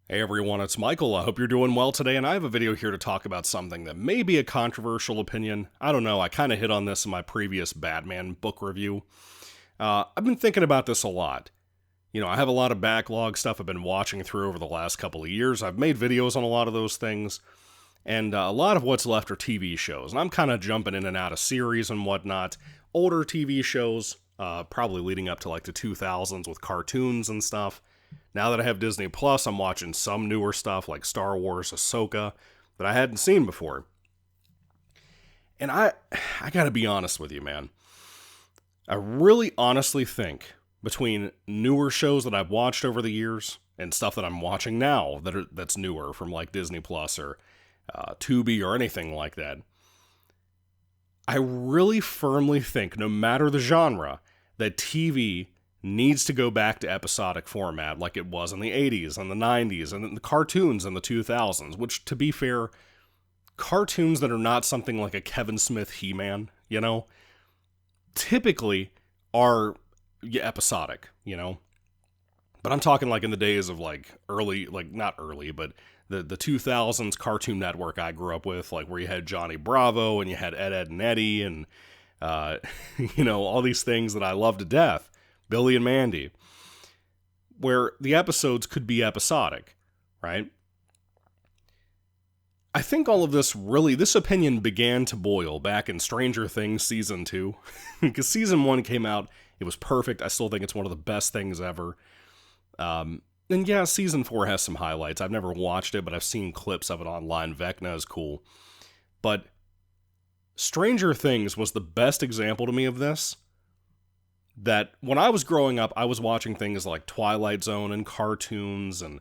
Hey everyone, it's Michael. I hope you're doing well today, and I have a video here to talk about something that may be a controversial opinion. I don't know, I kind of hit on this in my previous Batman book review. I've been thinking about this a lot. I have a lot of backlog stuff I've been watching through over the last couple of years. I've made videos on a lot of those things, and a lot of what's left are TV shows, and I'm kind of jumping in and out of series and whatnot. Older TV shows, probably leading up to like the 2000s with cartoons and stuff. Now that I have Disney Plus, I'm watching some newer stuff like Star Wars, Ahsoka, that I hadn't seen before. And I gotta be honest with you, man. I really honestly think between newer shows that I've watched over the years and stuff that I'm watching now that's newer from like Disney Plus or Tubi or anything like that, I really firmly think, no matter the genre, that TV needs to go back to episodic format like it was in the 80s and the 90s and the cartoons in the 2000s, which, to be fair, cartoons that are not something like a Kevin Smith He-Man, typically are episodic, But I'm talking like in the days of like early, like not early, but the 2000s Cartoon Network I grew up with, like where you had Johnny Bravo and you had Ed, and Eddie and, all these things that I love to death. Billy and Mandy, where the episodes could be episodic, right? I think all of this opinion began to boil back in Stranger Things Season 2, because Season 1 came out, it was perfect, I still think it's one of the best things ever. And yeah, Season 4 has some highlights, I've never watched it, but I've seen clips of it online, Vecna is cool. But Stranger Things was the best example to me of this. That when I was growing up, I was watching things like Twilight Zone and cartoons and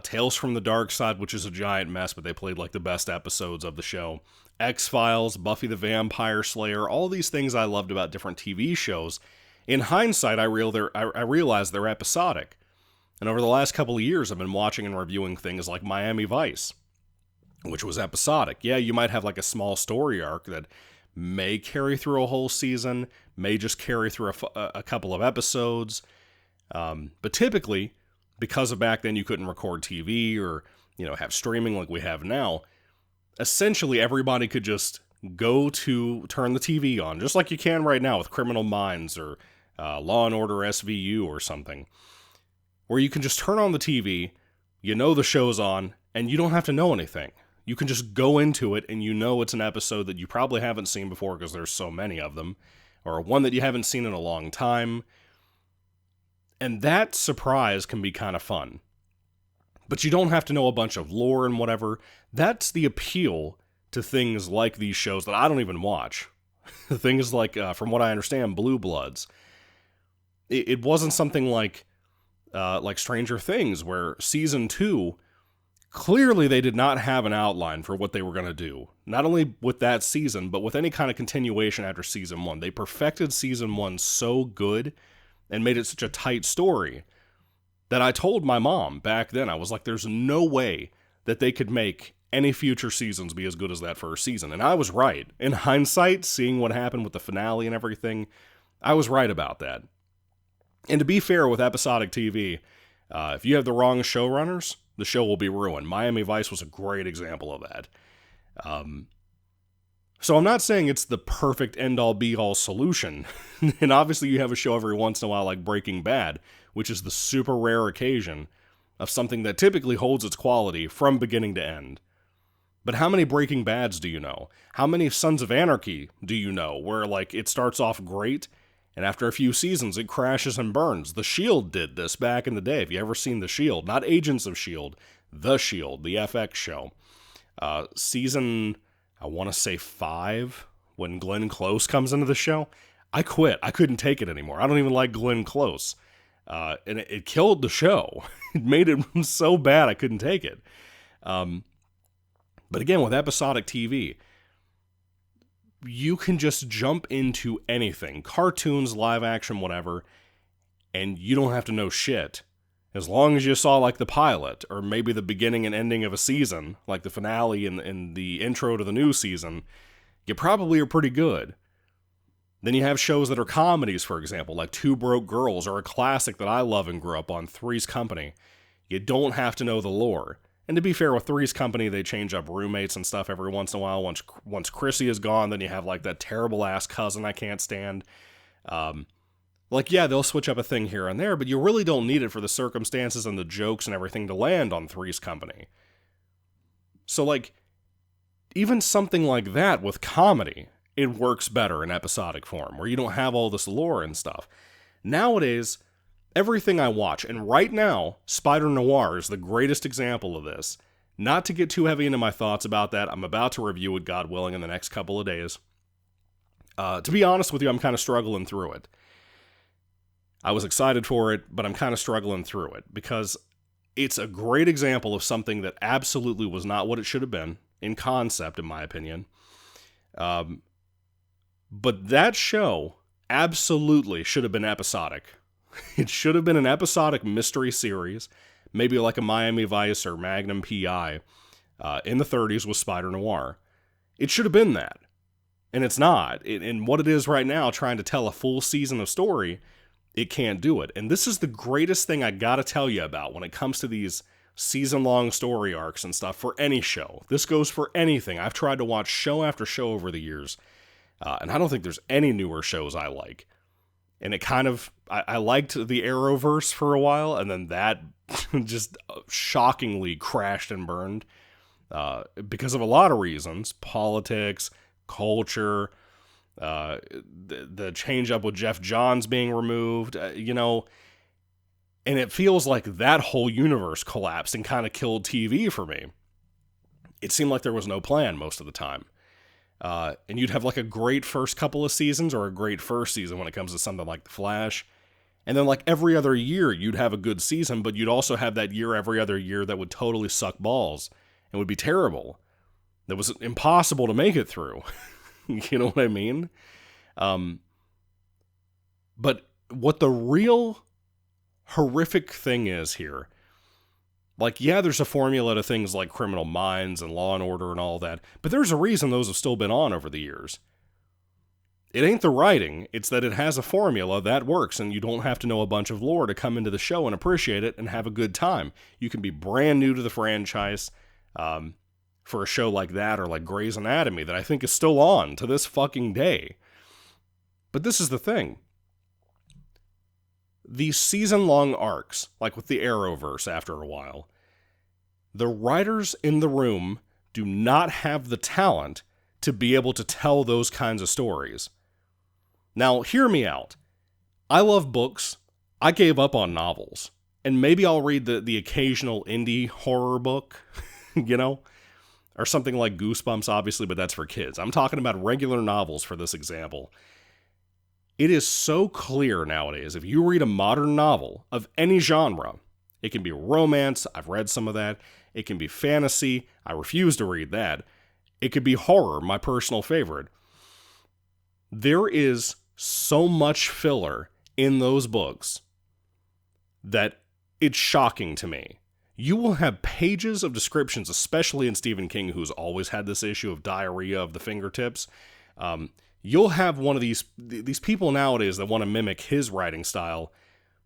Tales from the Dark Side, which is a giant mess, but they played like the best episodes of the show. X-Files, Buffy the Vampire Slayer, all these things I loved about different TV shows. In hindsight, I realized they're episodic. And over the last couple of years, I've been watching and reviewing things like Miami Vice, which was episodic. Yeah, you might have like a small story arc that may carry through a whole season, may just carry through a couple of episodes. But typically, because of back then you couldn't record TV or, have streaming like we have now, essentially everybody could just turn the TV on, just like you can right now with Criminal Minds or Law & Order SVU or something, where you can just turn on the TV, the show's on, and you don't have to know anything. You can just go into it and it's an episode that you probably haven't seen before because there's so many of them, or one that you haven't seen in a long time. And that surprise can be kind of fun. But you don't have to know a bunch of lore and whatever. That's the appeal to things like these shows that I don't even watch. Things like, from what I understand, Blue Bloods. It wasn't something like Stranger Things, where Season 2... clearly, they did not have an outline for what they were going to do. Not only with that season, but with any kind of continuation after Season 1. They perfected Season 1 so good and made it such a tight story that I told my mom back then, I was like, there's no way that they could make any future seasons be as good as that first season. And I was right. In hindsight, seeing what happened with the finale and everything, I was right about that. And to be fair with episodic TV, if you have the wrong showrunners, the show will be ruined. Miami Vice was a great example of that. So I'm not saying it's the perfect end-all be-all solution. And obviously you have a show every once in a while like Breaking Bad, which is the super rare occasion of something that typically holds its quality from beginning to end. But how many Breaking Bads do you know? How many Sons of Anarchy do you know, where like it starts off great, and after a few seasons, it crashes and burns? The Shield did this back in the day. Have you ever seen The Shield? Not Agents of Shield. The Shield, the FX show. Season, I want to say 5, when Glenn Close comes into the show. I quit. I couldn't take it anymore. I don't even like Glenn Close. And it killed the show. It made it so bad I couldn't take it. But again, with episodic TV, you can just jump into anything, cartoons, live action, whatever, and you don't have to know shit. As long as you saw like the pilot, or maybe the beginning and ending of a season, like the finale and the intro to the new season, you probably are pretty good. Then you have shows that are comedies, for example, like Two Broke Girls, or a classic that I love and grew up on, Three's Company. You don't have to know the lore. And to be fair, with Three's Company, they change up roommates and stuff every once in a while. Once Chrissy is gone, then you have like that terrible-ass cousin I can't stand. Yeah, they'll switch up a thing here and there, but you really don't need it for the circumstances and the jokes and everything to land on Three's Company. So, like, even something like that with comedy, it works better in episodic form, where you don't have all this lore and stuff. Nowadays, everything I watch, and right now, Spider-Noir is the greatest example of this. Not to get too heavy into my thoughts about that, I'm about to review it, God willing, in the next couple of days. To be honest with you, I'm kind of struggling through it. I was excited for it, but I'm kind of struggling through it, because it's a great example of something that absolutely was not what it should have been, in concept, in my opinion. But that show absolutely should have been episodic. It should have been an episodic mystery series, maybe like a Miami Vice or Magnum P.I. In the 30s with Spider-Noir. It should have been that. And it's not. And what it is right now, trying to tell a full season of story, it can't do it. And this is the greatest thing I gotta tell you about when it comes to these season-long story arcs and stuff for any show. This goes for anything. I've tried to watch show after show over the years, and I don't think there's any newer shows I like. And it kind of, I liked the Arrowverse for a while, and then that just shockingly crashed and burned because of a lot of reasons. Politics, culture, the change up with Jeff Johns being removed, and it feels like that whole universe collapsed and kind of killed TV for me. It seemed like there was no plan most of the time. And you'd have like a great first couple of seasons or a great first season when it comes to something like The Flash. And then like every other year you'd have a good season, but you'd also have that year every other year that would totally suck balls and would be terrible. That was impossible to make it through. You know what I mean? But what the real horrific thing is here, like, yeah, there's a formula to things like Criminal Minds and Law and Order and all that, but there's a reason those have still been on over the years. It ain't the writing, it's that it has a formula that works, and you don't have to know a bunch of lore to come into the show and appreciate it and have a good time. You can be brand new to the franchise, for a show like that, or like Grey's Anatomy, that I think is still on to this fucking day. But this is the thing. These season-long arcs, like with the Arrowverse after a while, the writers in the room do not have the talent to be able to tell those kinds of stories. Now, hear me out. I love books. I gave up on novels. And maybe I'll read the occasional indie horror book, or something like Goosebumps, obviously, but that's for kids. I'm talking about regular novels for this example. It is so clear nowadays, if you read a modern novel of any genre, it can be romance, I've read some of that, it can be fantasy, I refuse to read that, it could be horror, my personal favorite. There is so much filler in those books that it's shocking to me. You will have pages of descriptions, especially in Stephen King, who's always had this issue of diarrhea of the fingertips. You'll have one of these people nowadays that want to mimic his writing style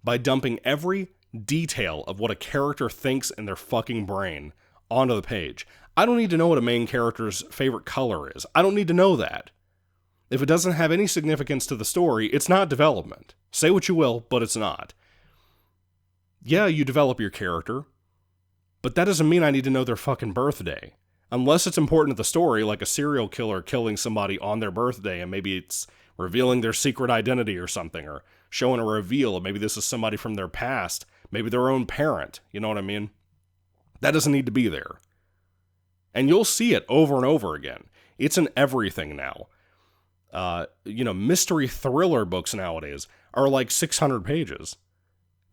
by dumping every detail of what a character thinks in their fucking brain onto the page. I don't need to know what a main character's favorite color is. I don't need to know that. If it doesn't have any significance to the story, it's not development. Say what you will, but it's not. Yeah, you develop your character, but that doesn't mean I need to know their fucking birthday. Unless it's important to the story, like a serial killer killing somebody on their birthday, and maybe it's revealing their secret identity or something, or showing a reveal of maybe this is somebody from their past, maybe their own parent, you know what I mean? That doesn't need to be there. And you'll see it over and over again. It's in everything now. Mystery thriller books nowadays are like 600 pages.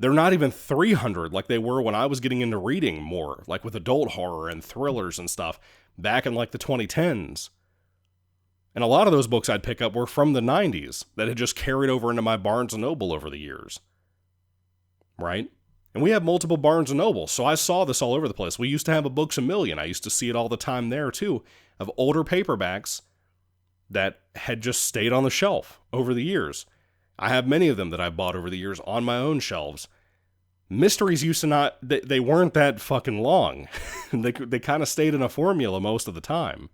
They're not even 300 like they were when I was getting into reading more, like with adult horror and thrillers and stuff, back in like the 2010s. And a lot of those books I'd pick up were from the 90s that had just carried over into my Barnes & Noble over the years. Right? And we have multiple Barnes & Nobles, so I saw this all over the place. We used to have a Books A Million. I used to see it all the time there, too, of older paperbacks that had just stayed on the shelf over the years. I have many of them that I've bought over the years on my own shelves. Mysteries used to not, they weren't that fucking long. They kind of stayed in a formula most of the time.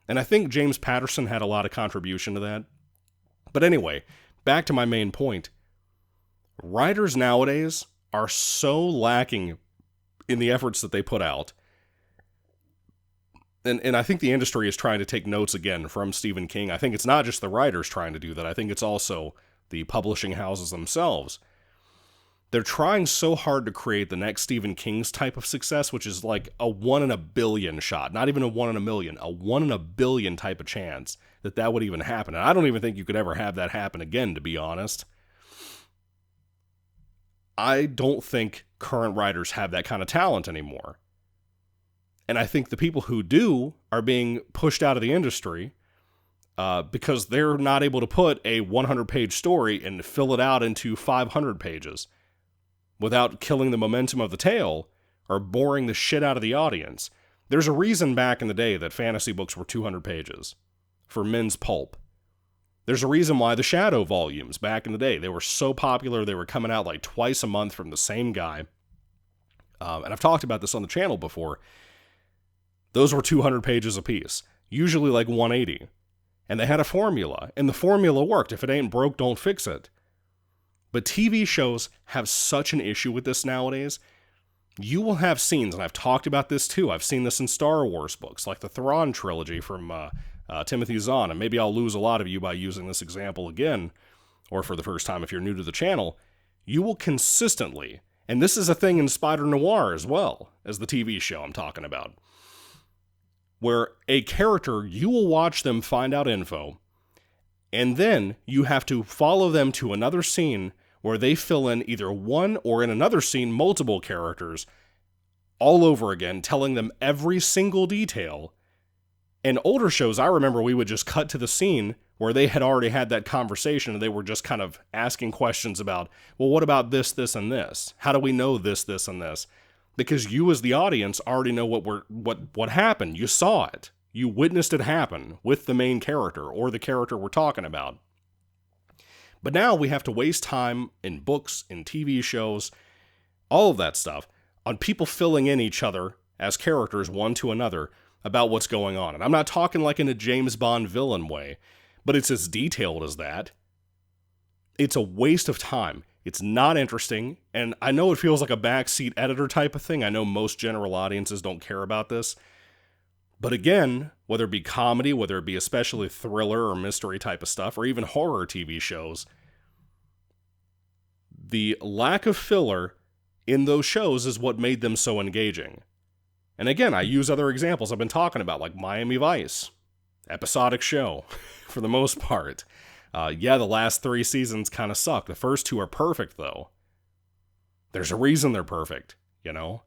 And I think James Patterson had a lot of contribution to that. But anyway, back to my main point. Writers nowadays are so lacking in the efforts that they put out. And I think the industry is trying to take notes again from Stephen King. I think it's not just the writers trying to do that. I think it's also the publishing houses themselves. They're trying so hard to create the next Stephen King's type of success, which is like a 1 in a billion shot. Not even a 1 in a million. A 1 in a billion type of chance that would even happen. And I don't even think you could ever have that happen again, to be honest. I don't think current writers have that kind of talent anymore. And I think the people who do are being pushed out of the industry because they're not able to put a 100-page story and fill it out into 500 pages without killing the momentum of the tale or boring the shit out of the audience. There's a reason back in the day that fantasy books were 200 pages for men's pulp. There's a reason why the Shadow volumes back in the day, they were so popular, they were coming out like twice a month from the same guy. And I've talked about this on the channel before. Those were 200 pages apiece, usually like 180. And they had a formula, and the formula worked. If it ain't broke, don't fix it. But TV shows have such an issue with this nowadays. You will have scenes, and I've talked about this too. I've seen this in Star Wars books, like the Thrawn trilogy from Timothy Zahn, and maybe I'll lose a lot of you by using this example again, or for the first time if you're new to the channel. You will consistently, and this is a thing in Spider-Noir as well, as the TV show I'm talking about, where a character, you will watch them find out info, and then you have to follow them to another scene where they fill in either one or in another scene multiple characters all over again, telling them every single detail. In older shows, I remember we would just cut to the scene where they had already had that conversation and they were just kind of asking questions about, well, what about this, this, and this? How do we know this, this, and this? Because you as the audience already know what happened. You saw it. You witnessed it happen with the main character or the character we're talking about. But now we have to waste time in books, in TV shows, all of that stuff, on people filling in each other as characters one to another about what's going on. And I'm not talking like in a James Bond villain way, but it's as detailed as that. It's a waste of time. It's not interesting, and I know it feels like a backseat editor type of thing. I know most general audiences don't care about this. But again, whether it be comedy, whether it be especially thriller or mystery type of stuff, or even horror TV shows, the lack of filler in those shows is what made them so engaging. And again, I use other examples I've been talking about, like Miami Vice, episodic show, for the most part. The last 3 seasons kind of suck. The first 2 are perfect, though. There's a reason they're perfect, you know?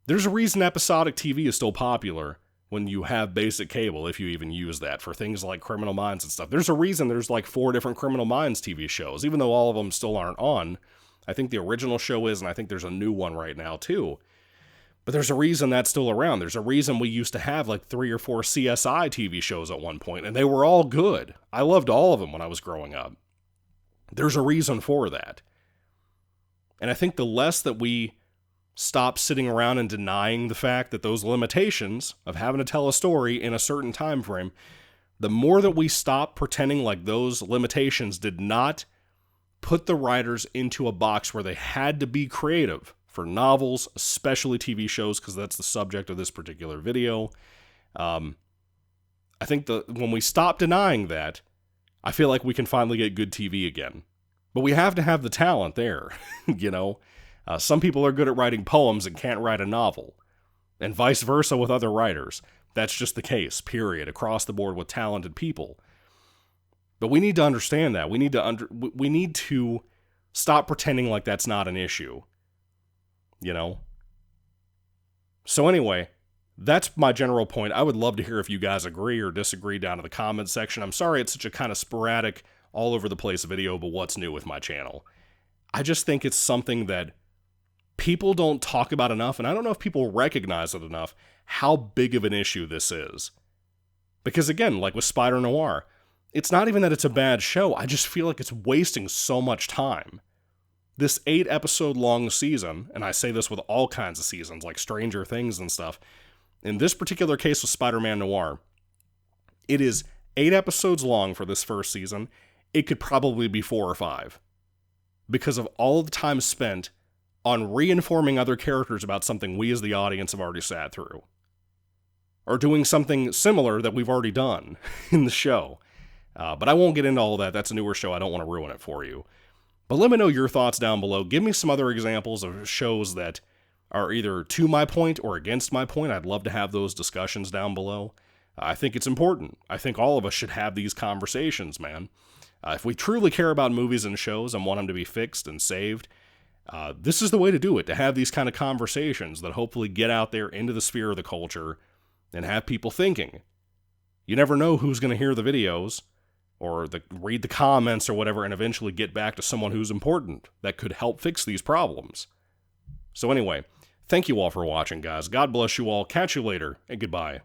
There's a reason episodic TV is still popular when you have basic cable, if you even use that, for things like Criminal Minds and stuff. There's a reason there's like 4 different Criminal Minds TV shows, even though all of them still aren't on. I think the original show is, and I think there's a new one right now, too. But there's a reason that's still around. There's a reason we used to have like 3 or 4 CSI TV shows at one point, and they were all good. I loved all of them when I was growing up. There's a reason for that. And I think the less that we stop sitting around and denying the fact that those limitations of having to tell a story in a certain time frame, the more that we stop pretending like those limitations did not put the writers into a box where they had to be creative for novels, especially TV shows, because that's the subject of this particular video. I think when we stop denying that, I feel like we can finally get good TV again. But we have to have the talent there, you know? Some people are good at writing poems and can't write a novel, and vice versa with other writers. That's just the case, period, across the board with talented people. But we need to understand that. We need to stop pretending like that's not an issue, you know? So anyway, that's my general point. I would love to hear if you guys agree or disagree down in the comments section. I'm sorry it's such a kind of sporadic, all over the place video, but what's new with my channel? I just think it's something that people don't talk about enough, and I don't know if people recognize it enough, how big of an issue this is. Because again, like with Spider-Noir, it's not even that it's a bad show, I just feel like it's wasting so much time. This 8-episode long season, and I say this with all kinds of seasons, like Stranger Things and stuff, in this particular case with Spider-Man Noir, it is 8 episodes long for this first season. It could probably be 4 or 5. Because of all of the time spent on reinforming other characters about something we as the audience have already sat through. Or doing something similar that we've already done in the show. But I won't get into all of that. That's a newer show. I don't want to ruin it for you. But let me know your thoughts down below. Give me some other examples of shows that are either to my point or against my point. I'd love to have those discussions down below. I think it's important. I think all of us should have these conversations, man. If we truly care about movies and shows and want them to be fixed and saved, this is the way to do it, to have these kind of conversations that hopefully get out there into the sphere of the culture and have people thinking. You never know who's going to hear the videos or read the comments or whatever and eventually get back to someone who's important that could help fix these problems. So anyway, thank you all for watching, guys. God bless you all. Catch you later, and goodbye.